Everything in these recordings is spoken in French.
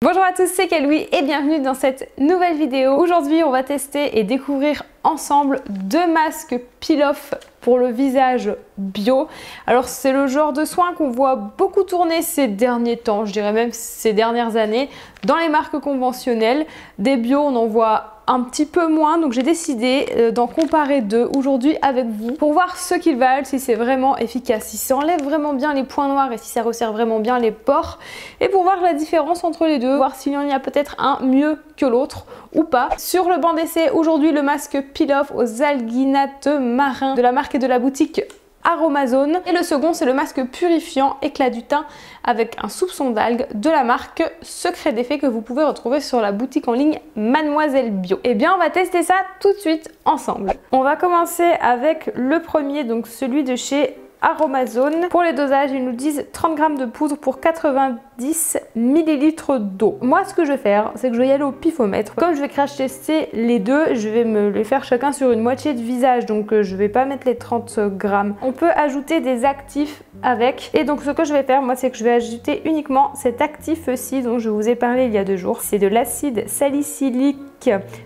Bonjour à tous, c'est Keloui et bienvenue dans cette nouvelle vidéo. Aujourd'hui, on va tester et découvrir ensemble deux masques peel-off pour le visage bio. Alors c'est le genre de soin qu'on voit beaucoup tourner ces derniers temps, je dirais même ces dernières années, dans les marques conventionnelles. Des bio, on en voit un petit peu moins, donc j'ai décidé d'en comparer deux aujourd'hui avec vous pour voir ce qu'ils valent, si c'est vraiment efficace, si ça enlève vraiment bien les points noirs et si ça resserre vraiment bien les pores, et pour voir la différence entre les deux, voir s'il y en a peut-être un mieux que l'autre ou pas. Sur le banc d'essai, aujourd'hui le masque peel-off aux alginates marins de la marque et de la boutique Aromazone, et le second c'est le masque purifiant éclat du teint avec un soupçon d'algue de la marque Secret d'Effet que vous pouvez retrouver sur la boutique en ligne Mademoiselle Bio. Et bien on va tester ça tout de suite ensemble. On va commencer avec le premier, donc celui de chez Aromazone. Pour les dosages, ils nous disent 30 g de poudre pour 90 ml d'eau. Moi, ce que je vais faire, c'est que je vais y aller au pifomètre. Comme je vais crash tester les deux, je vais me les faire chacun sur une moitié de visage. Donc, je vais pas mettre les 30 g. On peut ajouter des actifs avec. Et donc, ce que je vais faire, moi, c'est que je vais ajouter uniquement cet actif-ci dont je vous ai parlé il y a 2 jours. C'est de l'acide salicylique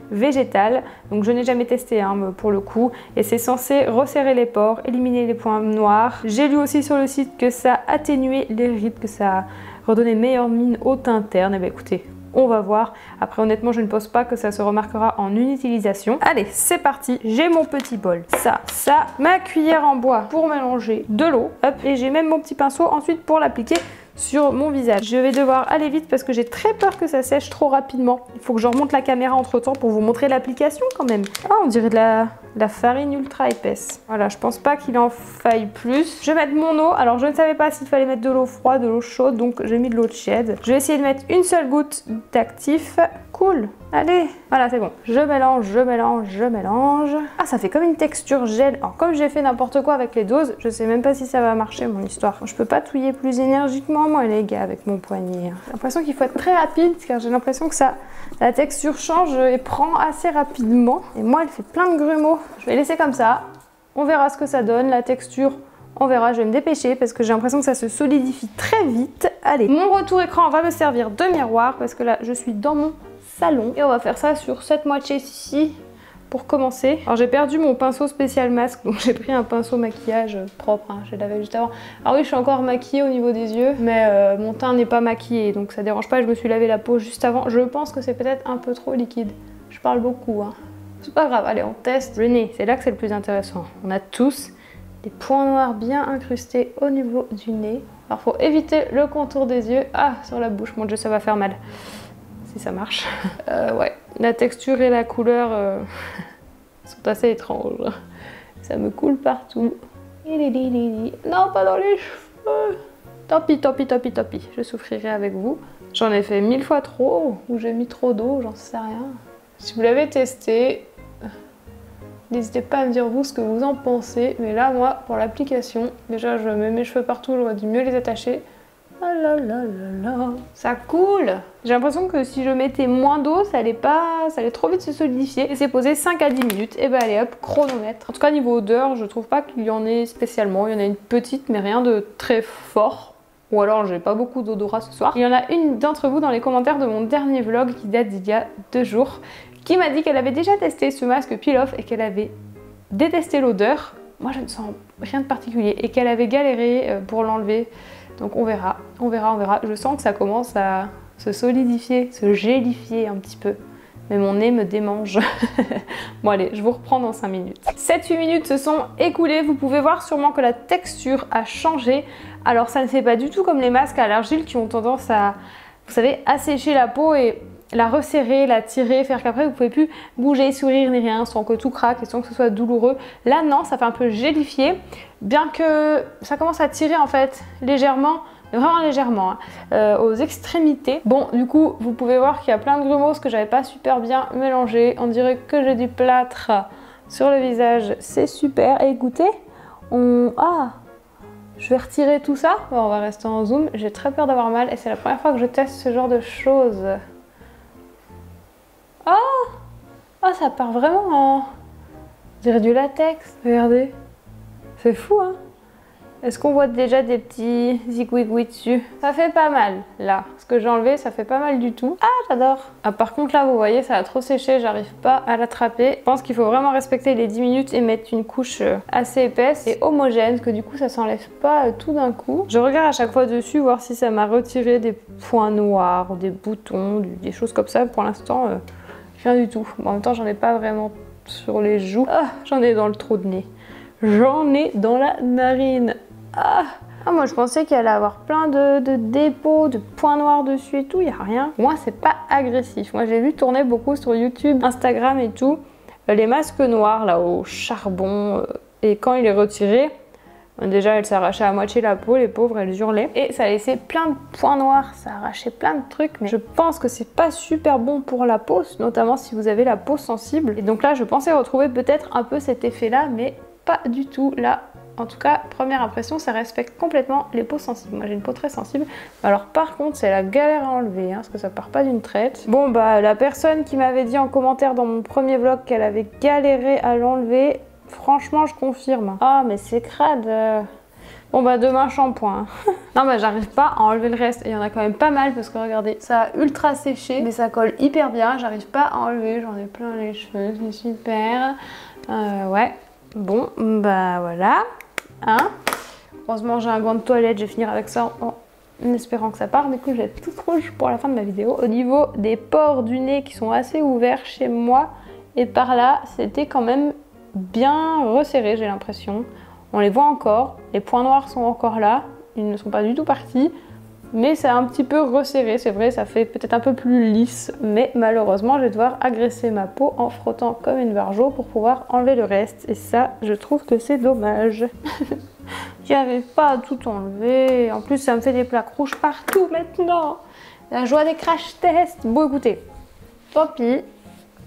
végétal, donc je n'ai jamais testé pour le coup, et c'est censé resserrer les pores, éliminer les points noirs. J'ai lu aussi sur le site que ça atténuait les rides, que ça redonnait meilleure mine au teint terne. Et bien écoutez, on va voir. Après honnêtement je ne pense pas que ça se remarquera en une utilisation. Allez, c'est parti, j'ai mon petit bol, ça, ma cuillère en bois pour mélanger de l'eau, hop, et j'ai même mon petit pinceau ensuite pour l'appliquer sur mon visage. Je vais devoir aller vite parce que j'ai très peur que ça sèche trop rapidement. Il faut que je remonte la caméra entre temps pour vous montrer l'application quand même. Ah, on dirait de la farine ultra épaisse. Voilà, je pense pas qu'il en faille plus. Je vais mettre mon eau. Alors je ne savais pas s'il fallait mettre de l'eau froide, de l'eau chaude, donc j'ai mis de l'eau tiède. Je vais essayer de mettre une seule goutte d'actif. Cool. Allez, voilà, c'est bon. Je mélange, je mélange, je mélange. Ah, ça fait comme une texture gel. Alors comme j'ai fait n'importe quoi avec les doses, je sais même pas si ça va marcher mon histoire. Je peux pas touiller plus énergiquement moi les gars avec mon poignet. J'ai l'impression qu'il faut être très rapide car j'ai l'impression que la texture change et prend assez rapidement. Et moi elle fait plein de grumeaux. Je vais laisser comme ça. On verra ce que ça donne, la texture. On verra, je vais me dépêcher parce que j'ai l'impression que ça se solidifie très vite. Allez, mon retour écran va me servir de miroir parce que là je suis dans mon salon et on va faire ça sur cette moitié-ci pour commencer. Alors j'ai perdu mon pinceau spécial masque, donc j'ai pris un pinceau maquillage propre, je l'avais juste avant. Alors oui, je suis encore maquillée au niveau des yeux, mais mon teint n'est pas maquillé, donc ça dérange pas, je me suis lavé la peau juste avant. Je pense que c'est peut-être un peu trop liquide, je parle beaucoup, C'est pas grave, allez on teste. Le nez, c'est là que c'est le plus intéressant. On a tous des points noirs bien incrustés au niveau du nez. Alors faut éviter le contour des yeux. Ah, sur la bouche, mon dieu, ça va faire mal. Si ça marche. Ouais, la texture et la couleur sont assez étranges. Ça me coule partout. Non, pas dans les cheveux. Tant pis, tant pis, tant pis, tant pis. Je souffrirai avec vous. J'en ai fait 1000 fois trop, ou j'ai mis trop d'eau, j'en sais rien. Si vous l'avez testé, n'hésitez pas à me dire vous ce que vous en pensez. Mais là, moi, pour l'application, déjà je mets mes cheveux partout, j'aurais dû mieux les attacher. Ah là là là là, ça coule. J'ai l'impression que si je mettais moins d'eau, ça allait trop vite se solidifier. Et c'est posé 5 à 10 minutes. Et ben allez hop, chronomètre. En tout cas niveau odeur, je trouve pas qu'il y en ait spécialement. Il y en a une petite, mais rien de très fort. Ou alors j'ai pas beaucoup d'odorat ce soir. Il y en a une d'entre vous dans les commentaires de mon dernier vlog qui date d'il y a 2 jours, qui m'a dit qu'elle avait déjà testé ce masque peel-off et qu'elle avait détesté l'odeur. Moi je ne sens rien de particulier et qu'elle avait galéré pour l'enlever. Donc on verra, on verra, on verra. Je sens que ça commence à se solidifier, se gélifier un petit peu. Mais mon nez me démange. Bon allez, je vous reprends dans 5 minutes. 7-8 minutes se sont écoulées. Vous pouvez voir sûrement que la texture a changé. Alors ça ne fait pas du tout comme les masques à l'argile qui ont tendance à, vous savez, assécher la peau et la resserrer, la tirer, faire qu'après vous pouvez plus bouger, sourire ni rien sans que tout craque et sans que ce soit douloureux. Là non, ça fait un peu gélifier, bien que ça commence à tirer en fait légèrement, vraiment légèrement, aux extrémités. Bon, du coup, vous pouvez voir qu'il y a plein de grumeaux parce que j'avais pas super bien mélangé. On dirait que j'ai du plâtre sur le visage, c'est super. Et écoutez, je vais retirer tout ça. Bon, on va rester en zoom, j'ai très peur d'avoir mal et c'est la première fois que je teste ce genre de choses. Ah, ça part vraiment en... On dirait du latex, regardez. C'est fou, Est-ce qu'on voit déjà des petits zigouigouis dessus? Ça fait pas mal, là. Ce que j'ai enlevé, ça fait pas mal du tout. Ah, j'adore! Ah, par contre, là, vous voyez, ça a trop séché, j'arrive pas à l'attraper. Je pense qu'il faut vraiment respecter les 10 minutes et mettre une couche assez épaisse et homogène, parce que du coup, ça s'enlève pas tout d'un coup. Je regarde à chaque fois dessus, voir si ça m'a retiré des points noirs, des boutons, des choses comme ça. Pour l'instant, rien du tout. Bon, en même temps, j'en ai pas vraiment sur les joues. Ah, j'en ai dans le trou de nez. J'en ai dans la narine. Ah, moi je pensais qu'il allait avoir plein de dépôts, de points noirs dessus et tout, il n'y a rien. Moi c'est pas agressif. Moi j'ai vu tourner beaucoup sur YouTube, Instagram et tout, les masques noirs là au charbon et quand il est retiré, déjà elle s'arrachait à moitié la peau, les pauvres, elles hurlaient. Et ça laissait plein de points noirs, ça arrachait plein de trucs, mais je pense que c'est pas super bon pour la peau, notamment si vous avez la peau sensible. Et donc là je pensais retrouver peut-être un peu cet effet là, mais pas du tout là. En tout cas, première impression, ça respecte complètement les peaux sensibles. Moi, j'ai une peau très sensible. Alors par contre, c'est la galère à enlever, hein, parce que ça part pas d'une traite. Bon, bah, la personne qui m'avait dit en commentaire dans mon premier vlog qu'elle avait galéré à l'enlever, franchement, je confirme. Ah, mais c'est crade. Bon, bah, demain, shampoing. Non, bah, j'arrive pas à enlever le reste. Et il y en a quand même pas mal, parce que regardez, ça a ultra séché, mais ça colle hyper bien. J'arrive pas à enlever, j'en ai plein les cheveux, c'est super. Ouais. Bon, bah, voilà. Hein, heureusement j'ai un gant de toilette, je vais finir avec ça en espérant que ça parte. Du coup je vais être toute rouge pour la fin de ma vidéo. Au niveau des pores du nez qui sont assez ouverts chez moi et par là, c'était quand même bien resserré, j'ai l'impression. On les voit encore, les points noirs sont encore là, ils ne sont pas du tout partis. Mais c'est un petit peu resserré, c'est vrai, ça fait peut-être un peu plus lisse. Mais malheureusement, je vais devoir agresser ma peau en frottant comme une vargeot pour pouvoir enlever le reste. Et ça, je trouve que c'est dommage. J'y arrive pas à tout enlever. En plus, ça me fait des plaques rouges partout maintenant. La joie des crash tests. Bon, écoutez, tant pis.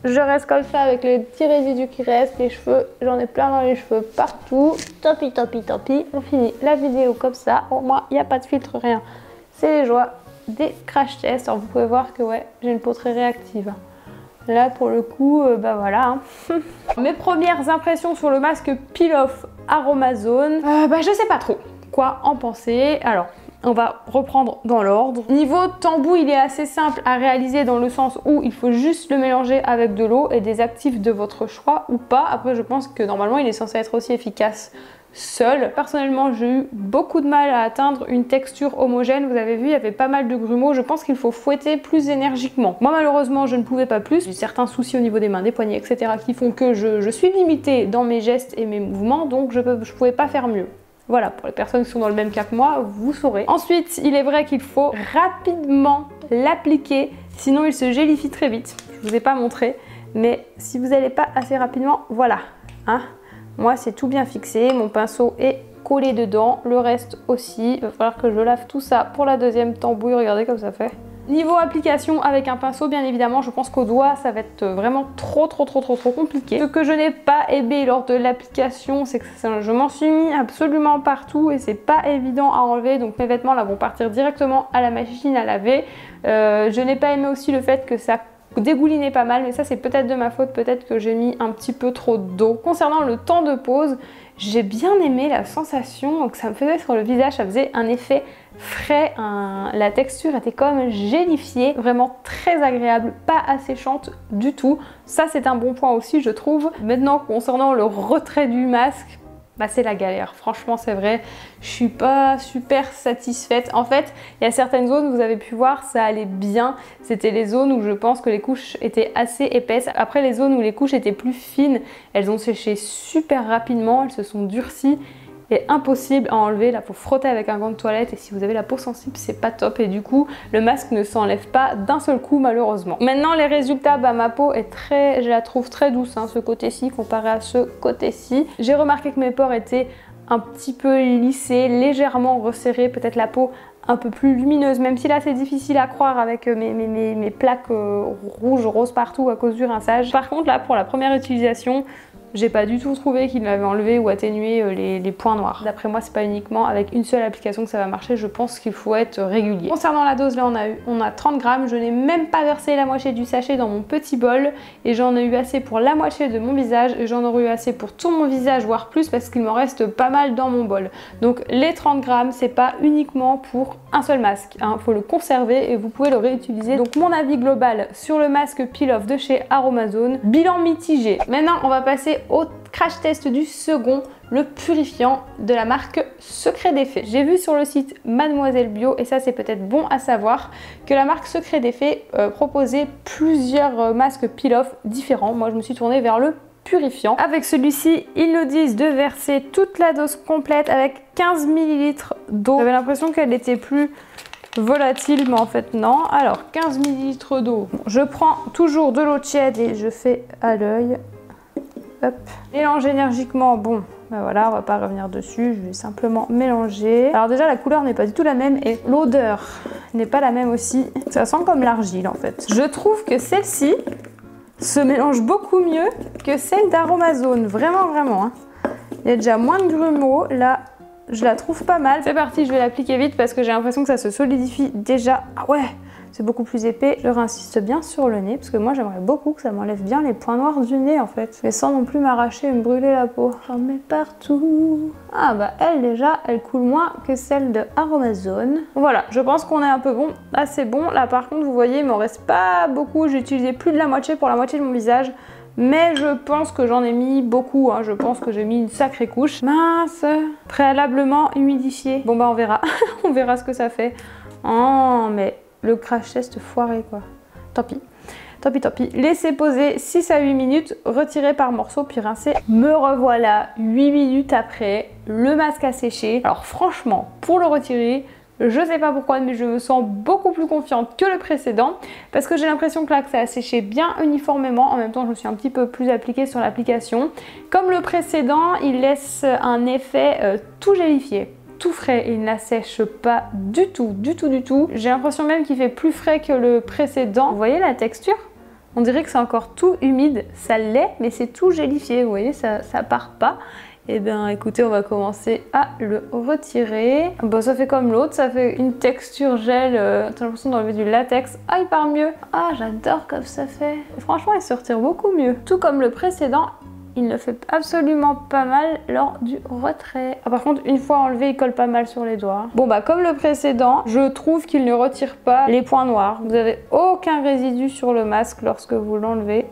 Je reste comme ça avec les petits résidus qui restent, les cheveux. J'en ai plein dans les cheveux partout. Tant pis, tant pis, tant pis. On finit la vidéo comme ça. Au moins, il n'y a pas de filtre, rien. C'est les joies des crash tests. Alors vous pouvez voir que ouais, j'ai une peau très réactive. Là pour le coup, bah voilà. Hein. Mes premières impressions sur le masque Peel Off Aromazone. Bah je sais pas trop quoi en penser. Alors on va reprendre dans l'ordre. Niveau tambour, il est assez simple à réaliser dans le sens où il faut juste le mélanger avec de l'eau et des actifs de votre choix ou pas. Après je pense que normalement il est censé être aussi efficace seul. Personnellement, j'ai eu beaucoup de mal à atteindre une texture homogène. Vous avez vu, il y avait pas mal de grumeaux. Je pense qu'il faut fouetter plus énergiquement. Moi, malheureusement, je ne pouvais pas plus. J'ai certains soucis au niveau des mains, des poignets, etc. qui font que je suis limitée dans mes gestes et mes mouvements, donc je pouvais pas faire mieux. Voilà, pour les personnes qui sont dans le même cas que moi, vous saurez. Ensuite, il est vrai qu'il faut rapidement l'appliquer, sinon il se gélifie très vite. Je vous ai pas montré, mais si vous n'allez pas assez rapidement, voilà. Hein. Moi, c'est tout bien fixé, mon pinceau est collé dedans, le reste aussi. Il va falloir que je lave tout ça pour la deuxième tambouille, regardez comme ça fait. Niveau application avec un pinceau, bien évidemment, je pense qu'au doigt, ça va être vraiment trop compliqué. Ce que je n'ai pas aimé lors de l'application, c'est que je m'en suis mis absolument partout et c'est pas évident à enlever. Donc mes vêtements là vont partir directement à la machine à laver. Je n'ai pas aimé aussi le fait que ça dégoulinait pas mal, mais ça c'est peut-être de ma faute, peut-être que j'ai mis un petit peu trop d'eau. Concernant le temps de pose, j'ai bien aimé la sensation que ça me faisait sur le visage, ça faisait un effet frais, la texture était comme gélifiée, vraiment très agréable, pas asséchante du tout. Ça c'est un bon point aussi je trouve. Maintenant concernant le retrait du masque, bah c'est la galère, franchement c'est vrai, je suis pas super satisfaite. En fait, il y a certaines zones, vous avez pu voir, ça allait bien. C'était les zones où je pense que les couches étaient assez épaisses. Après les zones où les couches étaient plus fines, elles ont séché super rapidement, elles se sont durcies. Et impossible à enlever, là faut frotter avec un gant de toilette et si vous avez la peau sensible c'est pas top et du coup le masque ne s'enlève pas d'un seul coup malheureusement. Maintenant les résultats, bah ma peau est je la trouve très douce hein, ce côté-ci comparé à ce côté-ci. J'ai remarqué que mes pores étaient un petit peu lissés, légèrement resserrés, peut-être la peau un peu plus lumineuse, même si là c'est difficile à croire avec mes plaques rouges, roses partout à cause du rinçage. Par contre là pour la première utilisation, j'ai pas du tout trouvé qu'il m'avait enlevé ou atténué les points noirs. D'après moi, c'est pas uniquement avec une seule application que ça va marcher, je pense qu'il faut être régulier. Concernant la dose, là on a 30 grammes, je n'ai même pas versé la moitié du sachet dans mon petit bol et j'en ai eu assez pour la moitié de mon visage et j'en aurais eu assez pour tout mon visage, voire plus, parce qu'il m'en reste pas mal dans mon bol. Donc les 30 grammes, c'est pas uniquement pour un seul masque, hein, faut le conserver et vous pouvez le réutiliser. Donc mon avis global sur le masque Peel Off de chez Aromazone, bilan mitigé. Maintenant on va passer au crash test du second, le purifiant de la marque Secret d'Effet. J'ai vu sur le site Mademoiselle Bio, et ça c'est peut-être bon à savoir, que la marque Secret d'Effet proposait plusieurs masques Peel Off différents. Moi je me suis tournée vers le purifiant. Avec celui-ci, ils nous disent de verser toute la dose complète avec 15 ml d'eau. J'avais l'impression qu'elle était plus volatile, mais en fait non. Alors 15 ml d'eau. Bon, je prends toujours de l'eau tiède et je fais à l'œil. Hop. Mélange énergiquement. Bon, ben voilà, on va pas revenir dessus. Je vais simplement mélanger. Alors déjà, la couleur n'est pas du tout la même et l'odeur n'est pas la même aussi. Ça sent comme l'argile en fait. Je trouve que celle-ci se mélange beaucoup mieux que celle d'Aromazone. Vraiment, vraiment. Hein. Il y a déjà moins de grumeaux. Là, je la trouve pas mal. C'est parti, je vais l'appliquer vite parce que j'ai l'impression que ça se solidifie déjà. Ah ouais, c'est beaucoup plus épais. Je réinsiste bien sur le nez parce que moi j'aimerais beaucoup que ça m'enlève bien les points noirs du nez en fait. Mais sans non plus m'arracher et me brûler la peau. J'en mets partout. Ah bah elle déjà, elle coule moins que celle de Aromazone. Voilà, je pense qu'on est un peu bon, assez bon. Là par contre vous voyez il m'en reste pas beaucoup. J'ai utilisé plus de la moitié pour la moitié de mon visage. Mais je pense que j'en ai mis beaucoup, hein. Je pense que j'ai mis une sacrée couche. Mince, préalablement humidifié. Bon bah on verra, on verra ce que ça fait. Oh mais le crash test foiré quoi. Tant pis, tant pis, tant pis. Laissez poser 6 à 8 minutes, retirez par morceaux puis rincez. Me revoilà 8 minutes après, le masque a séché. Alors franchement, pour le retirer, je sais pas pourquoi, mais je me sens beaucoup plus confiante que le précédent parce que j'ai l'impression que là, que ça a séché bien uniformément. En même temps, je me suis un petit peu plus appliquée sur l'application. Comme le précédent, il laisse un effet tout gélifié, tout frais et il ne la sèche pas du tout, du tout, du tout. J'ai l'impression même qu'il fait plus frais que le précédent. Vous voyez la texture ? On dirait que c'est encore tout humide. Ça l'est, mais c'est tout gélifié. Vous voyez, ça part pas. Et bien écoutez, on va commencer à le retirer. Bon, ça fait comme l'autre, ça fait une texture gel, t'as l'impression d'enlever du latex. Ah, il part mieux. Ah, j'adore comme ça fait. Et franchement, il se retire beaucoup mieux. Tout comme le précédent, il le fait absolument pas mal lors du retrait. Ah, par contre, une fois enlevé, il colle pas mal sur les doigts. Bon bah comme le précédent, je trouve qu'il ne retire pas les points noirs. Vous n'avez aucun résidu sur le masque lorsque vous l'enlevez.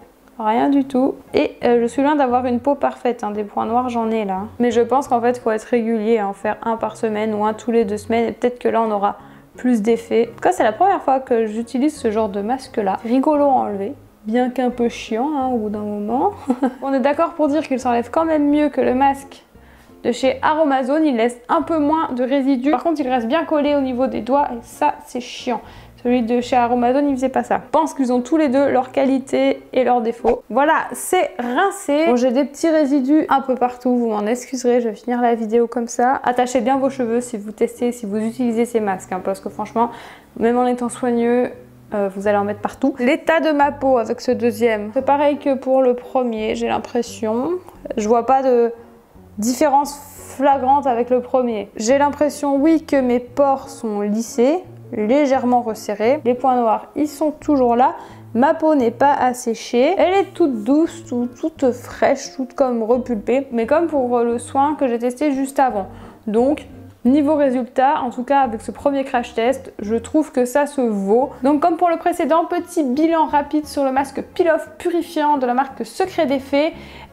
Rien du tout. Et je suis loin d'avoir une peau parfaite, hein. Des points noirs j'en ai là. Mais je pense qu'en fait il faut être régulier, en faire un par semaine ou un tous les 2 semaines. Et peut-être que là on aura plus d'effet. En tout cas c'est la première fois que j'utilise ce genre de masque là. Rigolo à enlever. Bien qu'un peu chiant hein, au bout d'un moment. On est d'accord pour dire qu'il s'enlève quand même mieux que le masque de chez Aromazone. Il laisse un peu moins de résidus. Par contre il reste bien collé au niveau des doigts et ça c'est chiant. Celui de chez Aromazone, il faisait pas ça. Je pense qu'ils ont tous les deux leurs qualités et leurs défauts. Voilà, c'est rincé. Bon, j'ai des petits résidus un peu partout, vous m'en excuserez, je vais finir la vidéo comme ça. Attachez bien vos cheveux si vous testez, si vous utilisez ces masques, hein, parce que franchement, même en étant soigneux, vous allez en mettre partout. L'état de ma peau avec ce deuxième, c'est pareil que pour le premier, j'ai l'impression. Je vois pas de différence flagrante avec le premier. J'ai l'impression, oui, que mes pores sont lissés, légèrement resserrés. Les points noirs, ils sont toujours là. Ma peau n'est pas asséchée. Elle est toute douce, toute fraîche, toute comme repulpée. Mais comme pour le soin que j'ai testé juste avant. Donc, niveau résultat, en tout cas avec ce premier crash test, je trouve que ça se vaut. Donc comme pour le précédent, petit bilan rapide sur le masque Peel Off purifiant de la marque Secret d'Effet.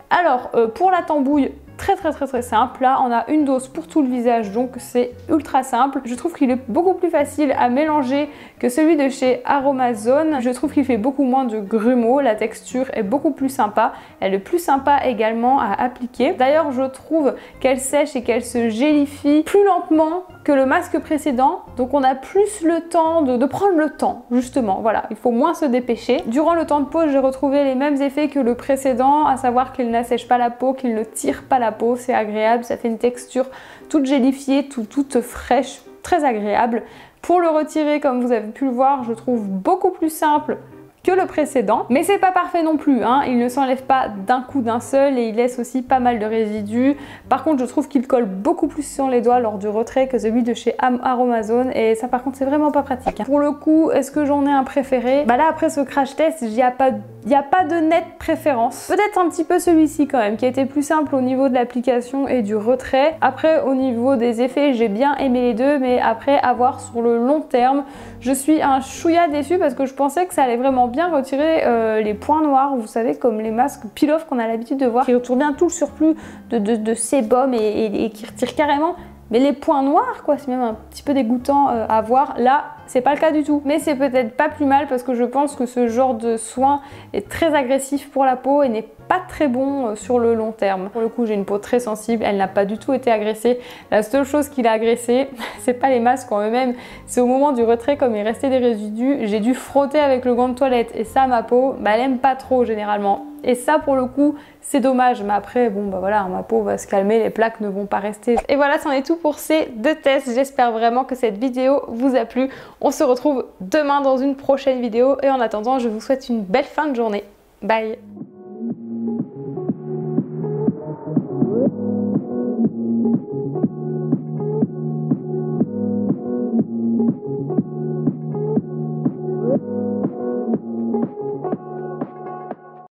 Alors, pour la tambouille, très simple. Là on a une dose pour tout le visage, donc c'est ultra simple. Je trouve qu'il est beaucoup plus facile à mélanger que celui de chez Aromazone. Je trouve qu'il fait beaucoup moins de grumeaux, la texture est beaucoup plus sympa. Elle est plus sympa également à appliquer. D'ailleurs je trouve qu'elle sèche et qu'elle se gélifie plus lentement que le masque précédent, donc on a plus le temps de prendre le temps, justement, voilà, il faut moins se dépêcher. Durant le temps de pause, j'ai retrouvé les mêmes effets que le précédent, à savoir qu'il n'assèche pas la peau, qu'il ne tire pas la peau, c'est agréable, ça fait une texture toute gélifiée, toute fraîche, très agréable. Pour le retirer, comme vous avez pu le voir, je trouve beaucoup plus simple que le précédent, mais c'est pas parfait non plus, hein. Il ne s'enlève pas d'un coup d'un seul et il laisse aussi pas mal de résidus. Par contre, je trouve qu'il colle beaucoup plus sur les doigts lors du retrait que celui de chez Aromazone et ça par contre c'est vraiment pas pratique, hein. Pour le coup, est-ce que j'en ai un préféré? Bah là après ce crash test, il n'y a pas de nette préférence. Peut-être un petit peu celui-ci quand même, qui a été plus simple au niveau de l'application et du retrait. Après au niveau des effets, j'ai bien aimé les deux, mais après à voir sur le long terme, je suis un chouïa déçue parce que je pensais que ça allait vraiment bien retirer les points noirs, vous savez, comme les masques peel-off qu'on a l'habitude de voir, qui retirent bien tout le surplus de sébum et qui retirent carrément. Mais les points noirs, quoi, c'est même un petit peu dégoûtant à voir. Là, c'est pas le cas du tout. Mais c'est peut-être pas plus mal parce que je pense que ce genre de soin est très agressif pour la peau et n'est pas très bon sur le long terme. Pour le coup, j'ai une peau très sensible, elle n'a pas du tout été agressée. La seule chose qui l'a agressée, c'est pas les masques en eux-mêmes, c'est au moment du retrait, comme il restait des résidus, j'ai dû frotter avec le gant de toilette. Et ça, ma peau, bah, elle aime pas trop généralement. Et ça, pour le coup, c'est dommage. Mais après, bon, bah voilà, ma peau va se calmer, les plaques ne vont pas rester. Et voilà, c'en est tout pour ces deux tests. J'espère vraiment que cette vidéo vous a plu. On se retrouve demain dans une prochaine vidéo. Et en attendant, je vous souhaite une belle fin de journée. Bye!